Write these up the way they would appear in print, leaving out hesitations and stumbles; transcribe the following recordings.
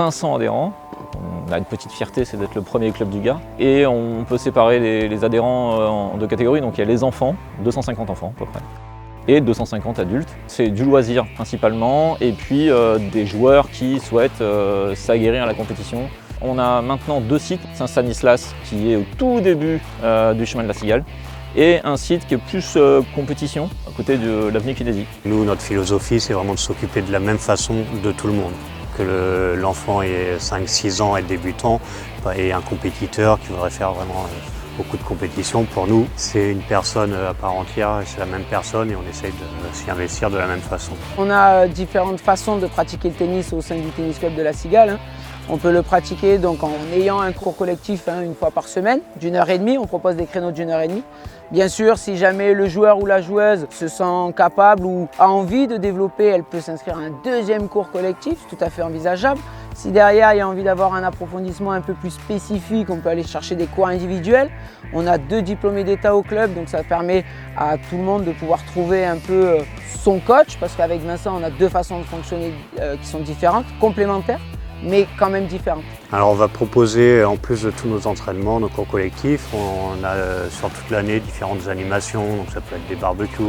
500 adhérents. On a une petite fierté, c'est d'être le premier club du Gard. Et on peut séparer les adhérents en deux catégories. Donc il y a les enfants, 250 enfants à peu près, et 250 adultes. C'est du loisir principalement, et puis des joueurs qui souhaitent s'aguerrir à la compétition. On a maintenant 2 sites, Saint-Stanislas qui est au tout début du chemin de la Cigale, et un site qui est plus compétition, à côté de l'avenue Kennedy. Nous, notre philosophie, c'est vraiment de s'occuper de la même façon de tout le monde. Que l'enfant ait 5-6 ans et débutant, et un compétiteur qui voudrait faire vraiment beaucoup de compétition. Pour nous, c'est une personne à part entière, c'est la même personne et on essaye de s'y investir de la même façon. On a différentes façons de pratiquer le tennis au sein du tennis club de la Cigale. On peut le pratiquer donc en ayant un cours collectif une fois par semaine, d'1h30. On propose des créneaux d'1h30. Bien sûr, si jamais le joueur ou la joueuse se sent capable ou a envie de développer, elle peut s'inscrire à un 2e cours collectif, tout à fait envisageable. Si derrière, il y a envie d'avoir un approfondissement un peu plus spécifique, on peut aller chercher des cours individuels. On a 2 diplômés d'État au club, donc ça permet à tout le monde de pouvoir trouver un peu son coach, parce qu'avec Vincent, on a 2 façons de fonctionner qui sont différentes, complémentaires, mais quand même différentes. Alors on va proposer, en plus de tous nos entraînements, nos cours collectifs, on a sur toute l'année différentes animations, donc ça peut être des barbecues,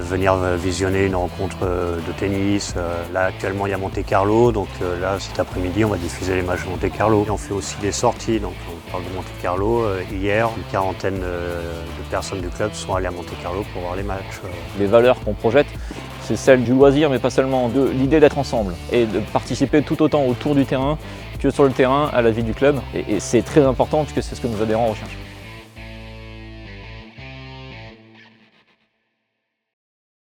venir visionner une rencontre de tennis. Là actuellement il y a Monte Carlo, donc là cet après-midi on va diffuser les matchs de Monte Carlo. Et on fait aussi des sorties, donc on parle de Monte Carlo. Hier, une quarantaine de personnes du club sont allées à Monte Carlo pour voir les matchs. Les valeurs qu'on projette, c'est celle du loisir, mais pas seulement, de l'idée d'être ensemble et de participer tout autant autour du terrain que sur le terrain à la vie du club. Et c'est très important puisque c'est ce que nos adhérents recherchent.